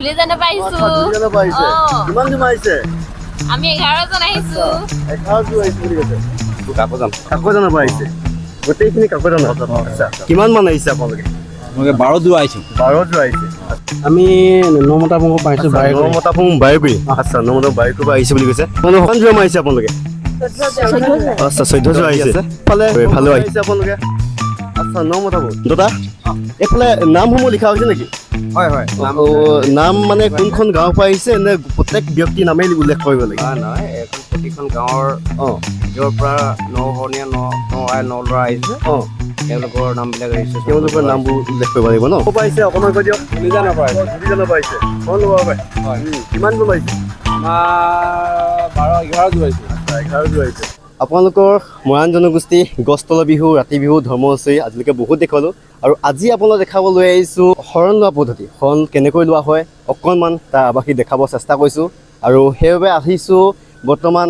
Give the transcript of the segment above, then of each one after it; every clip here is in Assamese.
দুজনে পাইছো দুজনে পাইছে কিমান জন আহিছে আমি 11 জন আহিছো 11 জন আহিছে বুলি কৈছে কাকজান পাইছে গোটেইখিনি কাকজান আচ্ছা কিমান মান আহিছে আপোনালোকে মই 12 জন আহিছো 12 জন আহিছে আমি নমতা পং পাইছো নমতা পং বাইবি আচ্ছা নমতা বাইকো আহিছে বুলি কৈছে কোন জন আহিছে আপোনালোকে আচ্ছা 14 জন আহিছে ফালে ভালো আহিছে আপোনালোকে আচ্ছা নমতা পং দাদা এফালে নামসমূহ লিখা হৈছে নেকি হয় হয় নাম মানে কোনখন গাঁও পৰা আহিছে নে প্ৰত্যেক ব্যক্তি নামেই উল্লেখ কৰিব লাগে নহয় এখন প্ৰতিখন গাঁৱৰ য'ৰ পৰা নহনীয়া ন ল'ৰা আহিছে তেওঁলোকৰ নামবিলাক আহিছে তেওঁলোকৰ নামবোৰ উল্লেখ কৰিব লাগিব ন ক'ৰ পৰা আহিছে অকণমান কৈ দিয়ক দুজনৰ পৰা আহিছে কোন ল'ব পাৰে কিমান জন আহিছে আমাৰ 12-11 জন আহিছে 11 জন আহিছে আপোনালোকৰ মৰাণ জনগোষ্ঠী গছতলৰ বিহু ৰাতি বিহু ধৰ্ম হুঁচৰি আজিলৈকে বহুত দেখুৱালোঁ আৰু আজি আপোনালোক দেখাব লৈ আহিছোঁ শৰণ লোৱা পদ্ধতি শৰণ কেনেকৈ লোৱা হয় অকণমান তাৰ আৱাসী দেখাব চেষ্টা কৰিছোঁ আৰু সেইবাবে আহিছোঁ বৰ্তমান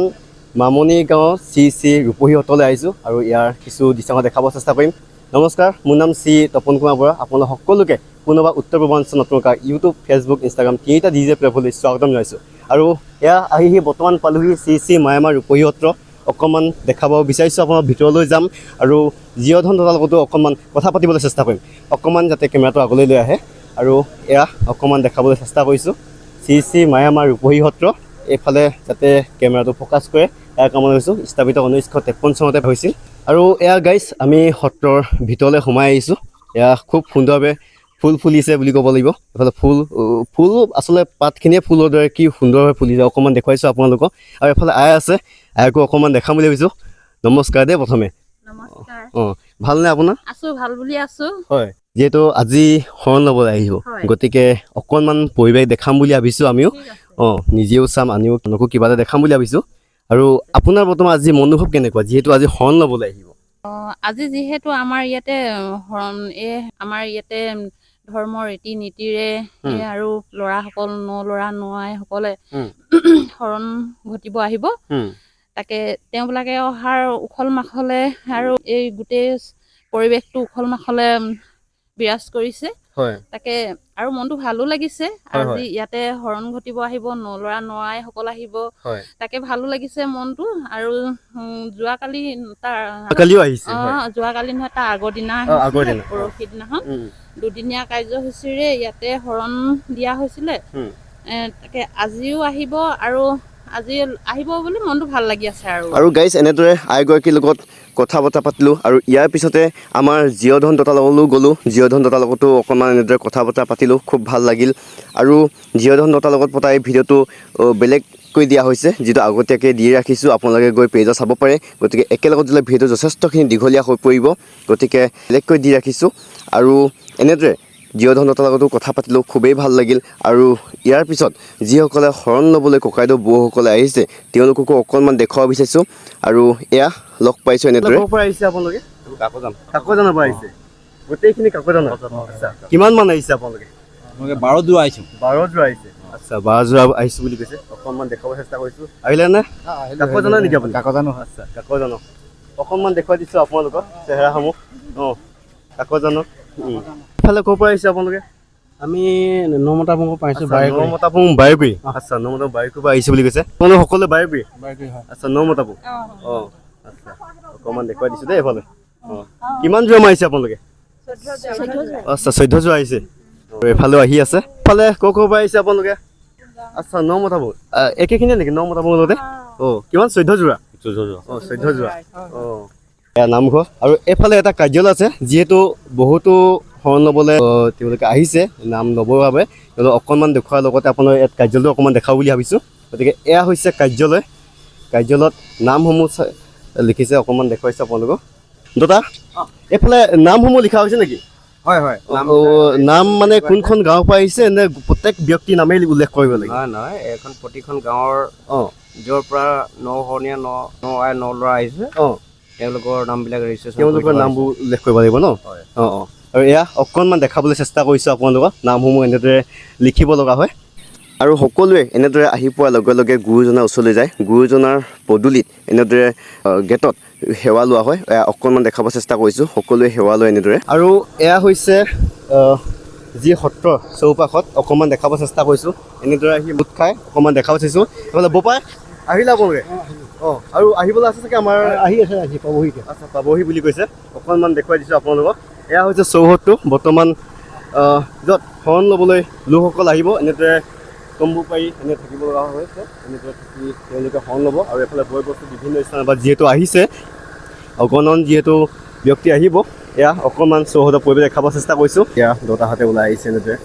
মামনি গাঁৱৰ শ্ৰী ৰূপহী সত্ৰলৈ আহিছোঁ আৰু ইয়াৰ কিছু দৃশ্য দেখাব চেষ্টা কৰিম নমস্কাৰ মোৰ নাম শ্ৰী তপন কুমাৰ বৰা আপোনালোক সকলোকে পুনৰবাৰ উত্তৰ পূৰ্বাঞ্চল নতুনকৈ ইউটিউব ফেচবুক ইনষ্টাগ্ৰাম তিনিটা ডিজে প্লেটফৰ্মলৈ স্বাগতম জনাইছোঁ আৰু এয়া আহি বৰ্তমান পালোহি শ্ৰী মায়ামা ৰূপহী সত্ৰ অকণমান দেখাব বিচাৰিছোঁ আপোনাৰ ভিতৰলৈ যাম আৰু জীয়ধন দাদাৰ লগতো অকণমান কথা পাতিবলৈ চেষ্টা কৰিম অকণমান যাতে কেমেৰাটো আগলৈ লৈ আহে আৰু এয়া অকণমান দেখাবলৈ চেষ্টা কৰিছোঁ শ্ৰী মায়ামা ৰূপহী সত্ৰ এইফালে যাতে কেমেৰাটো ফ'কাছ কৰে ইয়াৰ কামনা কৰিছোঁ স্থাপিত 1953 চনতে হৈছিল আৰু এয়া গাইজ আমি সত্ৰৰ ভিতৰলৈ সোমাই আহিছোঁ এয়া খুব সুন্দৰভাৱে ফুল ফুলিছে বুলি ক'ব লাগিব এইফালে ফুল আচলতে পাতখিনিয়ে ফুলৰ দৰে কি সুন্দৰভাৱে ফুলিছে অকণমান দেখুৱাইছোঁ আপোনালোকক আৰু এফালে আই আছে আইকো অকণমান দেখাম বুলি ভাবিছোঁ নমস্কাৰ দেই প্ৰথমে নমস্কাৰ ভালনে আপোনাৰ আছো ভাল বুলি আছো হয় যিহেতু আজি শৰণ ল'বলৈ আহিব গতিকে অকণমান পৰিৱেশ দেখাম বুলি ভাবিছোঁ আমিও নিজেও চাম আনিও তেওঁলোকো কিবা এটা দেখাম বুলি ভাবিছোঁ আৰু আপোনাৰ বৰ্তমান আজি মনোভাৱ কেনেকুৱা যিহেতু আজি শৰণ ল'বলৈ আহিব আজি যিহেতু আমাৰ ইয়াতে আমাৰ ইয়াতে ধৰ্ম ৰীতি নীতিৰে আৰু ল'ৰাসকল ল'ৰা নোৱাইসকলে শৰণ ঘটিব আহিব তাকে তেওঁবিলাকে অহাৰ উখল মাখলে আৰু এই গোটেই পৰিৱেশটো উখল মাখলে বিৰাজ কৰিছে তাকে আৰু মনটো ভালো লাগিছে আজি ইয়াতে শৰণ ঘটিব আহিব ল'ৰা নোৱাইসকল আহিব তাকে ভালো লাগিছে মনটো আৰু যোৱাকালি যোৱাকালি নহয় তাৰ আগৰ দিনা পৰহি দিনাখন দুদিনীয়া কাৰ্যসূচীৰে ইয়াতে শৰণ দিয়া হৈছিলে তাকে আজিও আহিব আৰু আজি আহিব বুলি মনটো ভাল লাগি আছে আৰু গাইজ এনেদৰে আইগৰাকীৰ লগত কথা বতৰা পাতিলোঁ আৰু ইয়াৰ পিছতে আমাৰ জীয়ধন দাদাৰ লগলৈও গ'লোঁ জীয়ধন দাদাৰ লগতো অকণমান এনেদৰে কথা বতৰা পাতিলোঁ খুব ভাল লাগিল আৰু জীয়ধন দাদাৰ লগত পতা এই ভিডিঅ'টো বেলেগকৈ দিয়া হৈছে যিটো আগতীয়াকৈ দি ৰাখিছোঁ আপোনালোকে গৈ পেজত চাব পাৰে গতিকে একেলগত দিলে ভিডিঅ'টো যথেষ্টখিনি দীঘলীয়া হৈ পৰিব গতিকে বেলেগকৈ দি ৰাখিছোঁ আৰু এনেদৰে জীয়ধন দাদাৰ লগতো কথা পাতিলোঁ খুবেই ভাল লাগিল আৰু ইয়াৰ পিছত যিসকলে শৰণ ল'বলৈ ককাইদেউ বৌসকলে আহিছে তেওঁলোককো অকণমান দেখুৱাব বিচাৰিছোঁ আৰু এয়া লগ পাইছোঁ এনেদৰে ক'ৰ পৰা আহিছে আপোনালোকে কাকজানৰ পৰা আহিছে গোটেইখিনি কাকজানৰ কিমান মান আহিছে আপোনালোকে মই 12 জন আহিছো 12 জন আহিছে আচ্ছা 12 জন আহিছোঁ বুলি কৈছে অকণমান দেখাব চেষ্টা কৰিছোঁ আহিলে নে কাকজানৰ নেকি আপুনি কাকজানৰ আচ্ছা কাকজানৰ অকণমান দেখুৱাই দিছোঁ আপোনালোকৰ চেহেৰাসমূহ কাকজানৰ ইফালে ক'ৰ পৰা আহিছে আপোনালোকে আমি নমতা পং পাইছো নমতা পং বাইবি আচ্ছা নমতা বাইকো পৰা আহিছে বুলি কৈছে আপোনালোক সকলোৱে বাইবি আচ্ছা নমতা পং আচ্ছা অকণমান দেখুৱাই দিছোঁ দেই এইফালে কিমান জন আহিছে আপোনালোকে আচ্ছা 14 জন আহিছে এইফালেও আহি আছে ইফালে ক'ৰ পৰা আহিছে আপোনালোকে আচ্ছা নমতা পং একেখিনিয়ে নেকি নমতা পং লগতে কিমান 14 যোৰা 14 যোৰা এয়া নামঘৰ আৰু এইফালে এটা কাৰ্যালয় আছে যিহেতু বহুতো শৰণ ল'বলৈ তেওঁলোকে আহিছে নাম ল'বৰ বাবে তেওঁলোকে অকণমান দেখুওৱাৰ লগতে আপোনাৰ ইয়াত কাৰ্যালয়টো অকণমান দেখাওঁ বুলি ভাবিছোঁ গতিকে এয়া হৈছে কাৰ্যালয়ত নামসমূহ লিখিছে অকণমান দেখুৱাইছোঁ আপোনালোকক দাদা এইফালে নামসমূহ লিখা হৈছে নেকি হয় হয় নাম মানে কোনখন গাঁৱৰ পৰা আহিছে নে প্ৰত্যেক ব্যক্তি নামেই উল্লেখ কৰিব লাগে নহয় এখন প্ৰতিখন গাঁৱৰ য'ৰ পৰা নহনীয়া ন ল'ৰা আহিছে তেওঁলোকৰ নামবিলাক তেওঁলোকৰ নামবোৰ উল্লেখ কৰিব লাগিব ন আৰু এয়া অকণমান দেখাবলৈ চেষ্টা কৰিছোঁ আপোনালোকক নামসমূহ এনেদৰে লিখিব লগা হয় আৰু সকলোৱে এনেদৰে আহি পোৱাৰ লগে লগে গুৰুজনাৰ ওচৰলৈ যায় গুৰুজনাৰ পদূলিত এনেদৰে গেটত সেৱা লোৱা হয় অকণমান দেখাব চেষ্টা কৰিছোঁ সকলোৱে সেৱা লয় এনেদৰে আৰু এয়া হৈছে যি সত্ৰ চৌপাশত অকণমান দেখাব চেষ্টা কৰিছোঁ। এনেদৰে আহি মুঠ খাই অকণমান দেখাব চাইছোঁ। এইফালে বোপাই আহিলে আপোনালোকে? অঁ, আৰু আহিবলৈ আছে চাগে আমাৰ? আহি পাবহি। আচ্ছা, পাবহি বুলি কৈছে। অকণমান দেখুৱাই দিছোঁ আপোনালোকক। এয়া হৈছে চৌহদটো বৰ্তমান য'ত শৰণ ল'বলৈ লোকসকল আহিব। এনেদৰে তম্বু পাৰি এনে থাকিব লগা হৈছে। এনেদৰে থাকি তেওঁলোকে শৰণ ল'ব। আৰু এইফালে বয় বস্তু বিভিন্ন স্থানৰ পৰা যিহেতু আহিছে, অগণন যিহেতু ব্যক্তি আহিব, এয়া অকণমান চৌহদৰ পৰিৱেশ দেখাব চেষ্টা কৰিছোঁ। এয়া দেউতাহঁতে ওলাই আহিছে এনেদৰে।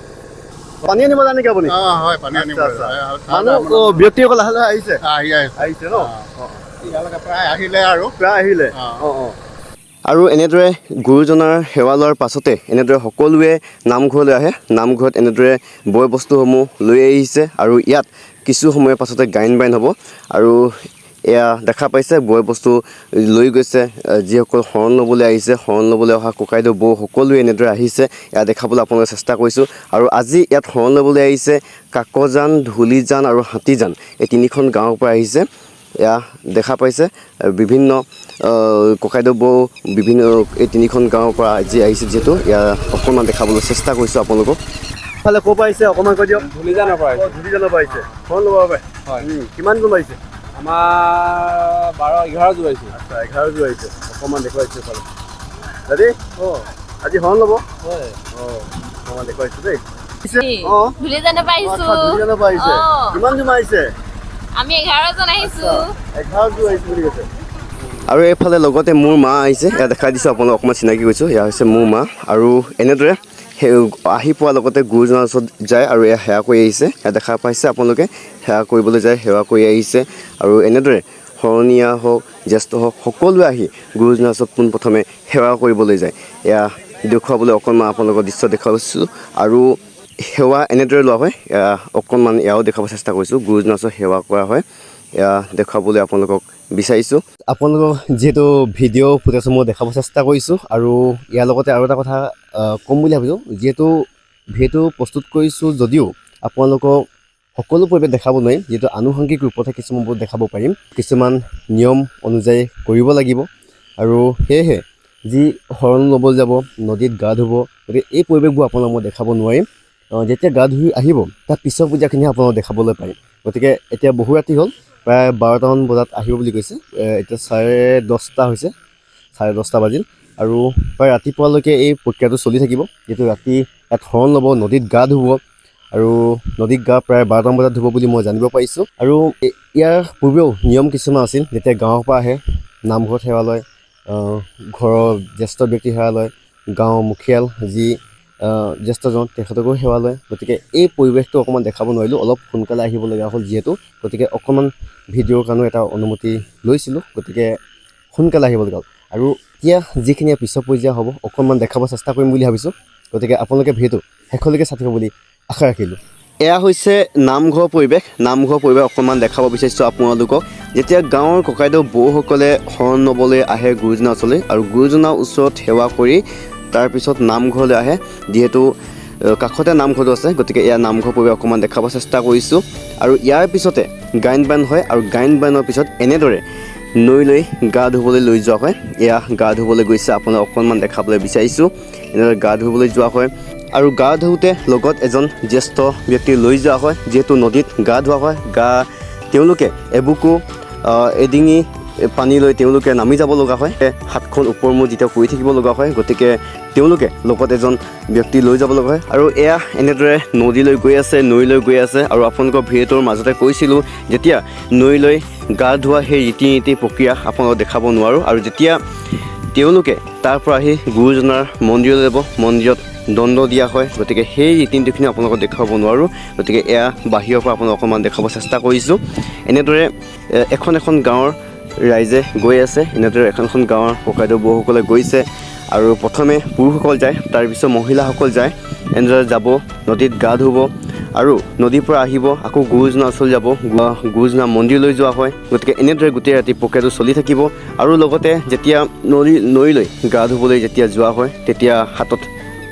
পানী আনিব জানে নেকি আপুনি? হয়, পানী আনিব। মানুহ ব্যক্তিসকল লাহে লাহে আহিছে আহিছে ন? প্ৰায় আহিলে আৰু প্ৰায় আহিলে। অঁ। আৰু এনেদৰে গুৰুজনাৰ সেৱা লোৱাৰ পাছতে এনেদৰে সকলোৱে নামঘৰলৈ আহে। নামঘৰত এনেদৰে বয় বস্তুসমূহ লৈ আহিছে আৰু ইয়াত কিছু সময়ৰ পাছতে গায়ন বায়ন হ'ব। আৰু এয়া দেখা পাইছে বয় বস্তু লৈ গৈছে। যিসকল শৰণ ল'বলৈ আহিছে, শৰণ ল'বলৈ অহা ককাইদেউ বৌ সকলোৱে এনেদৰে আহিছে। এয়া দেখাবলৈ আপোনালোকে চেষ্টা কৰিছোঁ। আৰু আজি ইয়াত শৰণ ল'বলৈ আহিছে কাকজান, ধূলিজান আৰু হাতীজান, এই তিনিখন গাঁৱৰ পৰা আহিছে। এয়া দেখা পাইছে বিভিন্ন ককাইদেউ বৌ বিভিন্ন এই তিনিখন গাঁৱৰ পৰা আজি আহিছে। যিহেতু এয়া অকণমান দেখাবলৈ চেষ্টা কৰিছোঁ আপোনালোকক। ইফালে ক'ৰ পৰা আহিছে অকণমান কৈ দিয়ক। ধূলিজানৰ পৰা আহিছে। ধূলিজানৰ পৰা আহিছে শৰণ ল'বৰ বাবে? হয়। কিমান জন আহিছে? আমাৰ 12-11 যোৰ আহিছে। আচ্ছা, 11 জন আহিছে। অকণমান দেখুৱাইছোঁ এইফালে দাদী। অঁ, আজি শৰণ ল'ব? হয়। অঁ, অকণমান দেখুৱাইছোঁ দেই। অঁ, ধূলিজানৰ পৰা আহিছো। ধূলিজানৰ পৰা আহিছে। কিমান জন আহিছে? আমি 11 জন আহিছো। 11 জন আহিছে বুলি কৈছে। আৰু এইফালে লগতে মোৰ মা আহিছে। এয়া দেখাই দিছোঁ আপোনালোকক, অকণমান চিনাকি কৰিছোঁ। এয়া হৈছে মোৰ মা। আৰু এনেদৰে সেই আহি পোৱাৰ লগতে গুৰুজনাৰ ওচৰত যায় আৰু এয়া সেৱা কৰি আহিছে। এয়া দেখা পাইছে আপোনালোকে, সেৱা কৰিবলৈ যায়, সেৱা কৰি আহিছে। আৰু এনেদৰে শৰণীয়া হওক, জ্যেষ্ঠ হওক, সকলোৱে আহি গুৰুজনাৰ ওচৰত পোনপ্ৰথমে সেৱা কৰিবলৈ যায়। এয়া দেখুৱাবলৈ অকণমান আপোনালোকৰ দৃশ্য দেখুৱাইছোঁ। আৰু সেৱা এনেদৰে লোৱা হয়। অকণমান এয়াও দেখুৱাব চেষ্টা কৰিছোঁ। গুৰুজনাৰ ওচৰত সেৱা কৰা হয়, এয়া দেখুৱাবলৈ আপোনালোকক বিচাৰিছোঁ। আপোনালোকক যিহেতু ভিডিঅ' ফুটেজসমূহ দেখাব চেষ্টা কৰিছোঁ। আৰু ইয়াৰ লগতে আৰু এটা কথা ক'ম বুলি ভাবিছোঁ। যিহেতু ভিডিঅ'টো প্ৰস্তুত কৰিছোঁ যদিও আপোনালোকক সকলো পৰিৱেশ দেখাব নোৱাৰিম, যিহেতু আনুষংগিক ৰূপতহে কিছুমান বস্তু দেখাব পাৰিম। কিছুমান নিয়ম অনুযায়ী কৰিব লাগিব। আৰু সেয়েহে যি শৰণ ল'বলৈ যাব, নদীত গা ধুব, গতিকে এই পৰিৱেশবোৰ আপোনালোকক মই দেখাব নোৱাৰিম। যেতিয়া গা ধুই আহিব তাৰ পিছৰ পূজাখিনি আপোনালোকক দেখাবলৈ পাৰিম। গতিকে এতিয়া বহু ৰাতি হ'ল, প্ৰায় 12টামান বজাত আহিব বুলি কৈছে। এতিয়া 10:30 হৈছে, 10:30 বাজিল। আৰু প্ৰায় ৰাতিপুৱালৈকে এই প্ৰক্ৰিয়াটো চলি থাকিব। যিহেতু ৰাতি ইয়াত শৰণ ল'ব, নদীত গা ধুব। আৰু নদীত গা প্ৰায় 12টামান বজাত ধুব বুলি মই জানিব পাৰিছোঁ। আৰু ইয়াৰ পূৰ্বেও নিয়ম কিছুমান আছিল। যেতিয়া গাঁৱৰ পৰা আহে, নামঘৰত সেৱা লয়, ঘৰৰ জ্যেষ্ঠ ব্যক্তি সেৱা লয়, গাঁৱৰ মুখীয়াল যি জ্যেষ্ঠজন তেখেতকো সেৱা লয়। গতিকে এই পৰিৱেশটো অকণমান দেখাব নোৱাৰিলোঁ, অলপ সোনকালে আহিবলগীয়া হ'ল যিহেতু। গতিকে অকণমান ভিডিঅ'ৰ কাৰণেও এটা অনুমতি লৈছিলোঁ। গতিকে সোনকালে আহিবলগীয়া হ'ল। আৰু এতিয়া যিখিনি পিছৰ পৰ্যায় হ'ব অকণমান দেখাব চেষ্টা কৰিম বুলি ভাবিছোঁ। গতিকে আপোনালোকে ভিডিঅ'টো শেষলৈকে চাই থাকিব বুলি আশা ৰাখিলোঁ। এয়া হৈছে নামঘৰ পৰিৱেশ। নামঘৰ পৰিৱেশ অকণমান দেখাব বিচাৰিছোঁ আপোনালোকক। যেতিয়া গাঁৱৰ ককাইদেউ বৌসকলে শৰণ ল'বলৈ আহে গুৰুজনাৰ ওচৰলৈ, আৰু গুৰুজনাৰ ওচৰত সেৱা কৰি তাৰপিছত নামঘৰলৈ আহে। যিহেতু কাষতে নামঘৰটো আছে, গতিকে এয়া নামঘৰ পৰিৱেশ অকণমান দেখাব চেষ্টা কৰিছোঁ। আৰু ইয়াৰ পিছতে গায়ন বায়ন হয়। আৰু গায়ন বায়নৰ পিছত এনেদৰে নৈলৈ গা ধুবলৈ লৈ যোৱা হয়। এয়া গা ধুবলৈ গৈছে, আপোনাক অকণমান দেখাবলৈ বিচাৰিছোঁ। এনেদৰে গা ধুবলৈ যোৱা হয়। আৰু গা ধুওঁতে লগত এজন জ্যেষ্ঠ ব্যক্তি লৈ যোৱা হয়। যিহেতু নদীত গা ধোৱা হয়, তেওঁলোকে এবুকু এডিঙি পানী লৈ তেওঁলোকে নামি যাব লগা হয়। হাতখন ওপৰ মূৰ যেতিয়া কৰি থাকিব লগা হয়, গতিকে তেওঁলোকে লগত এজন ব্যক্তি লৈ যাব লগা হয়। আৰু এয়া এনেদৰে নদীলৈ গৈ আছে, নৈলৈ গৈ আছে। আৰু আপোনালোকৰ ভিডিঅ'টোৰ মাজতে কৈছিলোঁ, যেতিয়া নৈলৈ গা ধোৱা সেই ৰীতি নীতি প্ৰক্ৰিয়া আপোনালোকক দেখাব নোৱাৰোঁ। আৰু যেতিয়া তেওঁলোকে তাৰ পৰা আহি গুৰুজনাৰ মন্দিৰলৈ যাব, মন্দিৰত দণ্ড দিয়া হয়। গতিকে সেই ৰীতি নীতিখিনি আপোনালোকক দেখুৱাব নোৱাৰোঁ। গতিকে এয়া বাহিৰৰ পৰা আপোনালোকক অকণমান দেখাব চেষ্টা কৰিছোঁ। এনেদৰে এখন এখন গাঁৱৰ ৰাইজে গৈ আছে। এনেদৰে এখন এখন গাঁৱৰ ককাইদেউ বৌসকলে গৈছে। আৰু প্ৰথমে পুৰুষসকল যায়, তাৰপিছত মহিলাসকল যায়। এনেদৰে যাব, নদীত গা ধুব, আৰু নদীৰ পৰা আহিব, আকৌ গুৰুজনাৰ ওচৰলৈ যাব, গুৰুজনাৰ মন্দিৰলৈ যোৱা হয়। গতিকে এনেদৰে গোটেই ৰাতি প্ৰক্ৰিয়াটো চলি থাকিব। আৰু লগতে যেতিয়া নৈলৈ গা ধুবলৈ যেতিয়া যোৱা হয়, তেতিয়া হাতত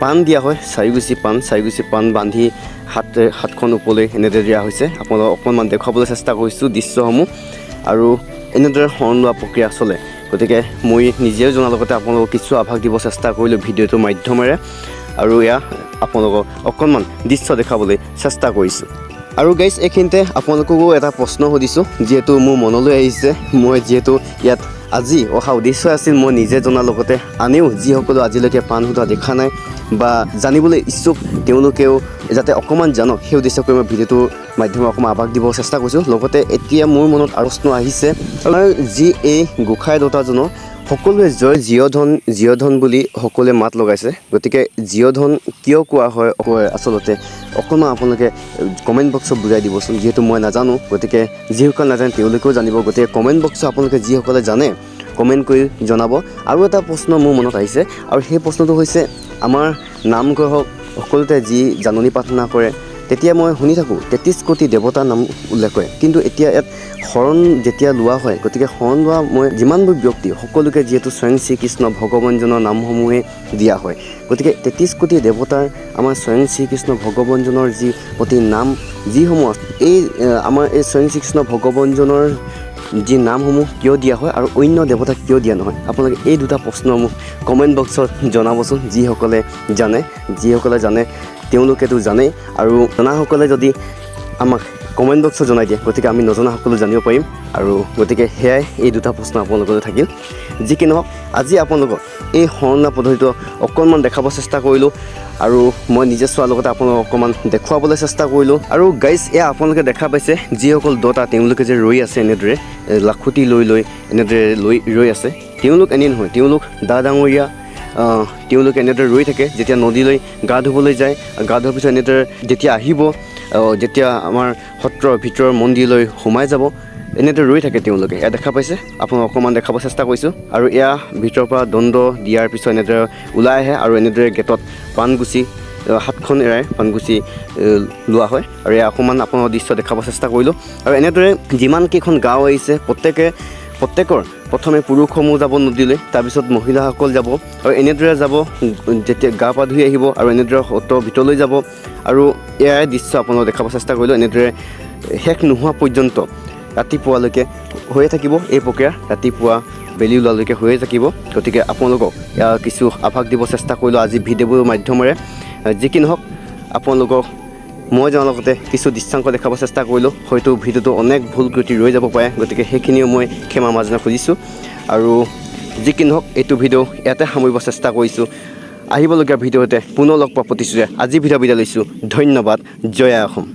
পাণ দিয়া হয়, 4 গুছি পাণ বান্ধি হাতখন ওপৰলৈ এনেদৰে দিয়া হৈছে। আপোনালোকক অকণমান দেখুৱাবলৈ চেষ্টা কৰিছোঁ দৃশ্যসমূহ। আৰু এনেদৰে শৰণ লোৱা প্ৰক্ৰিয়া চলে। গতিকে মই নিজেও জনাৰ লগতে আপোনালোকক কিছু আভাস দিব চেষ্টা কৰিলোঁ ভিডিঅ'টোৰ মাধ্যমেৰে। আৰু এয়া আপোনালোকক অকণমান দৃশ্য দেখাবলৈ চেষ্টা কৰিছোঁ। আৰু গাইজ এইখিনিতে আপোনালোককো এটা প্ৰশ্ন সুধিছোঁ, যিহেতু মোৰ মনলৈ আহিছে। মই যিহেতু ইয়াত আজি অহা উদ্দেশ্য আছিল মই নিজে জনাৰ লগতে আনেও যিসকলে আজিলৈকে পাণ সোধা দেখা নাই বা জানিবলৈ ইচ্ছুক তেওঁলোকেও যাতে অকণমান জানক সেই উদ্দেশ্য কৰি মই ভিডিঅ'টোৰ মাধ্যমে অকণমান আভাস দিব চেষ্টা কৰিছোঁ। লগতে এতিয়া মোৰ মনত আৰু প্ৰশ্ন আহিছে, আমাৰ যি এই গোঁসাই দেউতাজনৰ সকলোৱে জীয় ধন বুলি সকলোৱে মাত লগাইছে। গতিকে জীয় ধন কিয় কোৱা হয় আচলতে অকণমান আপোনালোকে কমেণ্ট বক্সত বুজাই দিবচোন, যিহেতু মই নাজানো। গতিকে যিসকলে নাজানে তেওঁলোকেও জানিব। গতিকে কমেণ্ট বক্সত আপোনালোকে যিসকলে জানে কমেণ্ট কৰি জনাব। আৰু এটা প্ৰশ্ন মোৰ মনত আহিছে, আৰু সেই প্ৰশ্নটো হৈছে আমাৰ নামঘৰ সকলোতে যি জাননী প্ৰাৰ্থনা কৰে তেতিয়া মই শুনি থাকোঁ 33 কোটি দেৱতাৰ নাম উল্লেখ কৰে, কিন্তু এতিয়া ইয়াত শৰণ যেতিয়া লোৱা হয়, গতিকে শৰণ লোৱা মই যিমানবোৰ ব্যক্তি সকলোকে যিহেতু স্বয়ং শ্ৰীকৃষ্ণ ভগৱানজনৰ নামসমূহে দিয়া হয়। গতিকে 33 কোটি দেৱতাৰ আমাৰ স্বয়ং শ্ৰীকৃষ্ণ ভগৱানজনৰ যি প্ৰতি নাম যিসমূহ এই আমাৰ এই স্বয়ং শ্ৰীকৃষ্ণ ভগৱানজনৰ যি নামসমূহ কিয় দিয়া হয় আৰু অন্য দেৱতাক কিয় দিয়া নহয়, আপোনালোকে এই দুটা প্ৰশ্ন মোক কমেণ্ট বক্সত জনাবচোন। যিসকলে জানে তেওঁলোকেতো জানেই, আৰু জনাসকলে যদি আমাক কমেণ্ট বক্সত জনাই দিয়ে গতিকে আমি নজনাসকলো জানিব পাৰিম। আৰু গতিকে সেয়াই এই দুটা প্ৰশ্ন আপোনালোকলৈ থাকিল। যি কি নহওক আজি আপোনালোকক এই শৰণ লোৱা পদ্ধতিটো অকণমান দেখাব চেষ্টা কৰিলোঁ, আৰু মই নিজে চোৱাৰ লগতে আপোনালোকক অকণমান দেখুৱাবলৈ চেষ্টা কৰিলোঁ। আৰু গাইজ এয়া আপোনালোকে দেখা পাইছে যিসকল দতা তেওঁলোকে যে ৰৈ আছে এনেদৰে লাখুটি লৈ এনেদৰে ৰৈ আছে, তেওঁলোক এনেই নহয়, তেওঁলোক ডাঙৰীয়া তেওঁলোকে এনেদৰে ৰৈ থাকে। যেতিয়া নদীলৈ গা ধুবলৈ যায়, গা ধোৱাৰ পিছত এনেদৰে যেতিয়া আহিব, যেতিয়া আমাৰ সত্ৰৰ ভিতৰৰ মন্দিৰলৈ সোমাই যাব, এনেদৰে ৰৈ থাকে তেওঁলোকে। এয়া দেখা পাইছে, আপোনাক অকণমান দেখাব চেষ্টা কৰিছোঁ। আৰু এয়া ভিতৰৰ পৰা দণ্ড দিয়াৰ পিছত এনেদৰে ওলাই আহে, আৰু এনেদৰে গেটত পাণগুচি হাতখন এৰাই পাণগুচি লোৱা হয়। আৰু এয়া অকণমান আপোনাৰ দৃশ্য দেখাব চেষ্টা কৰিলোঁ। আৰু এনেদৰে যিমানকেইখন গাঁও আহিছে প্ৰত্যেকৰ প্ৰথমে পুৰুষসমূহ যাব নদীলৈ, তাৰপিছত মহিলাসকল যাব, আৰু এনেদৰে যাব যেতিয়া গা পা ধুই আহিব, আৰু এনেদৰে সত্ৰৰ ভিতৰলৈ যাব। আৰু এয়াই দৃশ্য আপোনালোকক দেখাব চেষ্টা কৰিলোঁ। এনেদৰে শেষ নোহোৱা পৰ্যন্ত ৰাতিপুৱালৈকে হৈয়ে থাকিব এই প্ৰক্ৰিয়া, ৰাতিপুৱা বেলি ওলোৱালৈকে হৈয়ে থাকিব। গতিকে আপোনালোকক ইয়াৰ কিছু আভাস দিব চেষ্টা কৰিলোঁ আজি ভিডিঅ'বোৰ মাধ্যমেৰে। যি কি নহওক আপোনালোকক মই জনাৰ লগতে কিছু দৃশ্যাংশ দেখাব চেষ্টা কৰিলোঁ। হয়তো ভিডিঅ'টো অনেক ভুল ত্ৰুটি ৰৈ যাব পাৰে, গতিকে সেইখিনিও মই ক্ষমা মাজনা খুজিছোঁ। আৰু যি কি নহওক এইটো ভিডিঅ' ইয়াতে সামৰিব চেষ্টা কৰিছোঁ। আহিবলগীয়া ভিডিঅ'তে পুনৰ লগ পোৱা প্ৰতিশ্ৰুতিৰে আজি ভিডিঅ' বিদায় লৈছোঁ। ধন্যবাদ। জয় আই অসম।